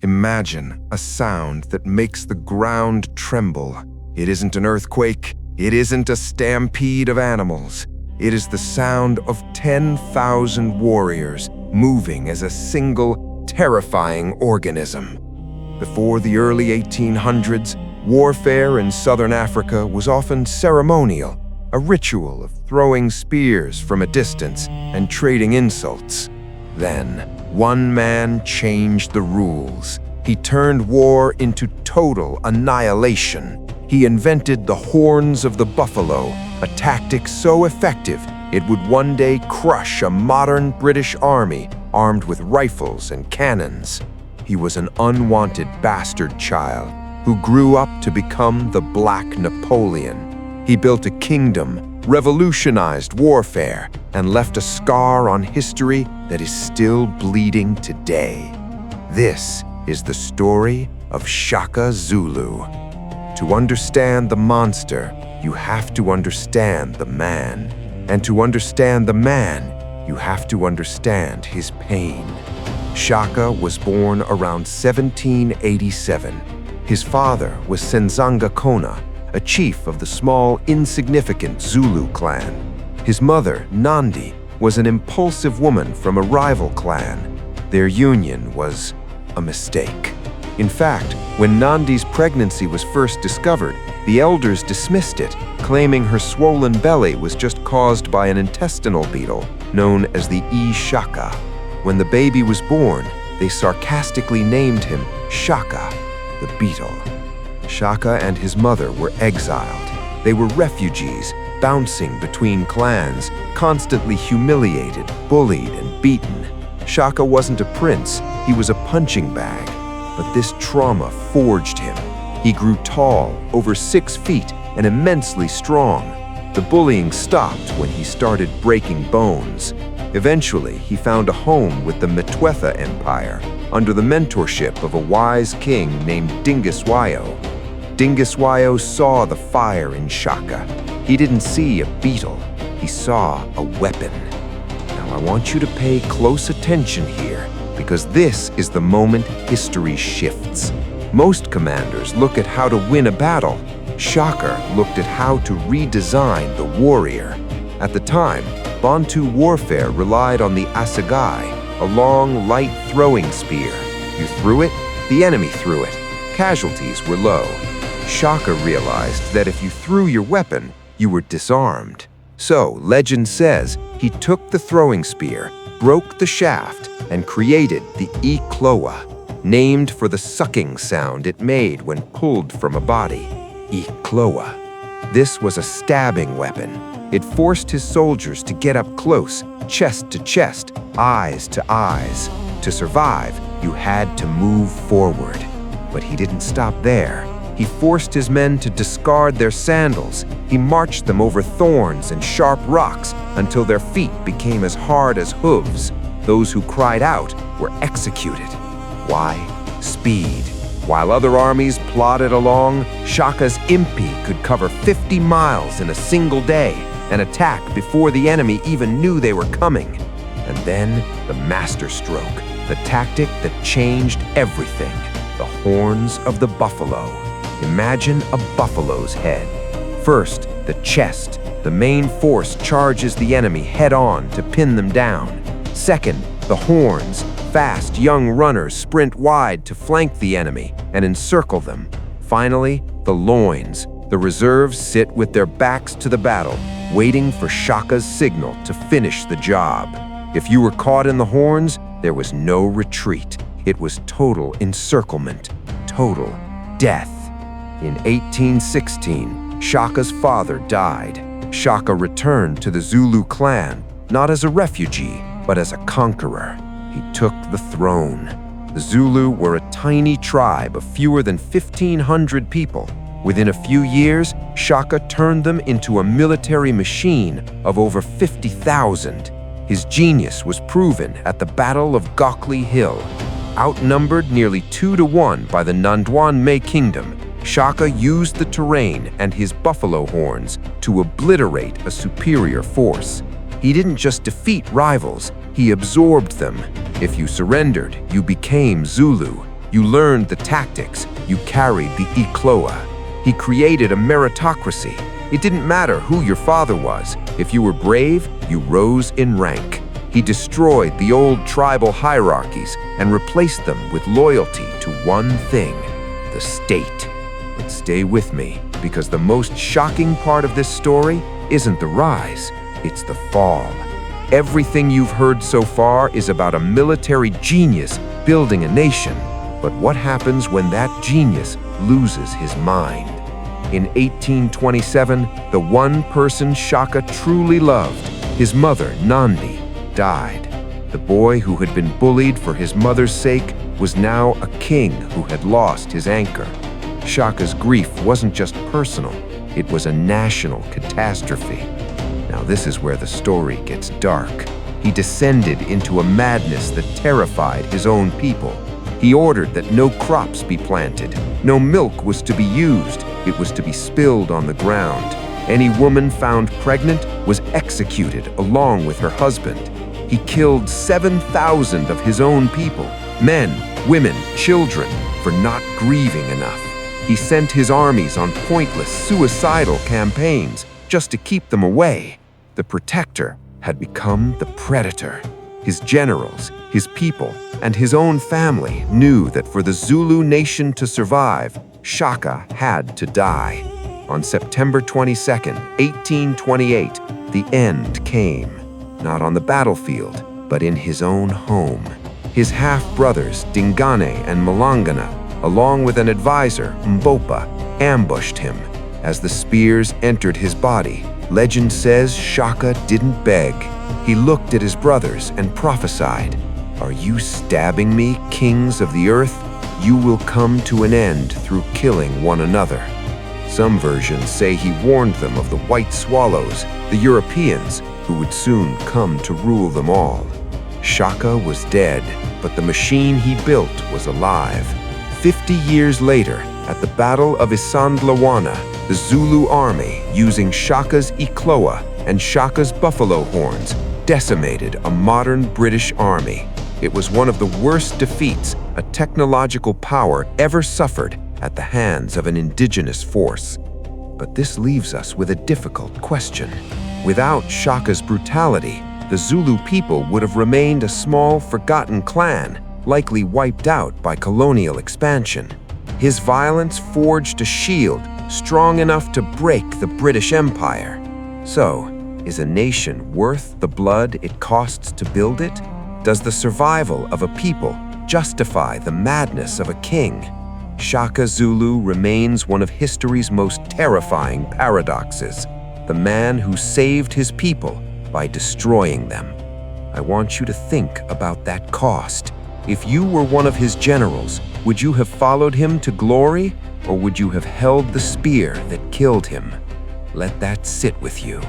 Imagine a sound that makes the ground tremble. It isn't an earthquake. It isn't a stampede of animals. It is the sound of 10,000 warriors moving as a single, terrifying organism. Before the early 1800s, warfare in southern Africa was often ceremonial, a ritual of throwing spears from a distance and trading insults. Then, one man changed the rules. He turned war into total annihilation. He invented the horns of the buffalo, a tactic so effective it would one day crush a modern British army armed with rifles and cannons. He was an unwanted bastard child who grew up to become the Black Napoleon. He built a kingdom, revolutionized warfare, and left a scar on history that is still bleeding today. This is the story of Shaka Zulu. To understand the monster, you have to understand the man. And to understand the man, you have to understand his pain. Shaka was born around 1787. His father was Senzanga Kona, a chief of the small, insignificant Zulu clan. His mother, Nandi, was an impulsive woman from a rival clan. Their union was a mistake. In fact, when Nandi's pregnancy was first discovered, the elders dismissed it, claiming her swollen belly was just caused by an intestinal beetle known as the Shaka. When the baby was born, they sarcastically named him Shaka, the Beetle. Shaka and his mother were exiled. They were refugees, bouncing between clans, constantly humiliated, bullied, and beaten. Shaka wasn't a prince, he was a punching bag. But this trauma forged him. He grew tall, over 6 feet, and immensely strong. The bullying stopped when he started breaking bones. Eventually, he found a home with the Mtwetha Empire, under the mentorship of a wise king named Dingiswayo. Dingiswayo saw the fire in Shaka. He didn't see a beetle, he saw a weapon. Now I want you to pay close attention here, because this is the moment history shifts. Most commanders look at how to win a battle. Shaka looked at how to redesign the warrior. At the time, Bantu warfare relied on the assegai, a long, light throwing spear. You threw it, the enemy threw it. Casualties were low. Shaka realized that if you threw your weapon, you were disarmed. So, legend says, he took the throwing spear, broke the shaft, and created the Iklwa, named for the sucking sound it made when pulled from a body. Iklwa. This was a stabbing weapon. It forced his soldiers to get up close, chest to chest, eyes to eyes. To survive, you had to move forward. But he didn't stop there. He forced his men to discard their sandals. He marched them over thorns and sharp rocks until their feet became as hard as hooves. Those who cried out were executed. Why? Speed. While other armies plodded along, Shaka's impi could cover 50 miles in a single day and attack before the enemy even knew they were coming. And then the masterstroke, the tactic that changed everything, the horns of the buffalo. Imagine a buffalo's head. First, the chest. The main force charges the enemy head-on to pin them down. Second, the horns. Fast, young runners sprint wide to flank the enemy and encircle them. Finally, the loins. The reserves sit with their backs to the battle, waiting for Shaka's signal to finish the job. If you were caught in the horns, there was no retreat. It was total encirclement, total death. In 1816, Shaka's father died. Shaka returned to the Zulu clan, not as a refugee, but as a conqueror. He took the throne. The Zulu were a tiny tribe of fewer than 1,500 people. Within a few years, Shaka turned them into a military machine of over 50,000. His genius was proven at the Battle of Gockley Hill. Outnumbered nearly 2-to-1 by the Nandwanme kingdom, Shaka used the terrain and his buffalo horns to obliterate a superior force. He didn't just defeat rivals, he absorbed them. If you surrendered, you became Zulu. You learned the tactics. You carried the Iklwa. He created a meritocracy. It didn't matter who your father was. If you were brave, you rose in rank. He destroyed the old tribal hierarchies and replaced them with loyalty to one thing, the state. But stay with me, because the most shocking part of this story isn't the rise, it's the fall. Everything you've heard so far is about a military genius building a nation. But what happens when that genius loses his mind? In 1827, the one person Shaka truly loved, his mother, Nandi, died. The boy who had been bullied for his mother's sake was now a king who had lost his anchor. Shaka's grief wasn't just personal, it was a national catastrophe. Now this is where the story gets dark. He descended into a madness that terrified his own people. He ordered that no crops be planted, no milk was to be used, it was to be spilled on the ground. Any woman found pregnant was executed along with her husband. He killed 7,000 of his own people, men, women, children, for not grieving enough. He sent his armies on pointless, suicidal campaigns just to keep them away. The protector had become the predator. His generals, his people, and his own family knew that for the Zulu nation to survive, Shaka had to die. On September 22, 1828, the end came. Not on the battlefield, but in his own home. His half-brothers, Dingane and Malangana, along with an advisor, Mbopa, ambushed him. As the spears entered his body, legend says Shaka didn't beg. He looked at his brothers and prophesied, "Are you stabbing me, kings of the earth? You will come to an end through killing one another." Some versions say he warned them of the white swallows, the Europeans, who would soon come to rule them all. Shaka was dead, but the machine he built was alive. 50 years later, at the Battle of Isandlwana, the Zulu army, using Shaka's Iklwa and Shaka's buffalo horns, decimated a modern British army. It was one of the worst defeats a technological power ever suffered at the hands of an indigenous force. But this leaves us with a difficult question. Without Shaka's brutality, the Zulu people would have remained a small, forgotten clan, likely wiped out by colonial expansion. His violence forged a shield strong enough to break the British Empire. So, is a nation worth the blood it costs to build it? Does the survival of a people justify the madness of a king? Shaka Zulu remains one of history's most terrifying paradoxes, the man who saved his people by destroying them. I want you to think about that cost. If you were one of his generals, would you have followed him to glory, or would you have held the spear that killed him? Let that sit with you.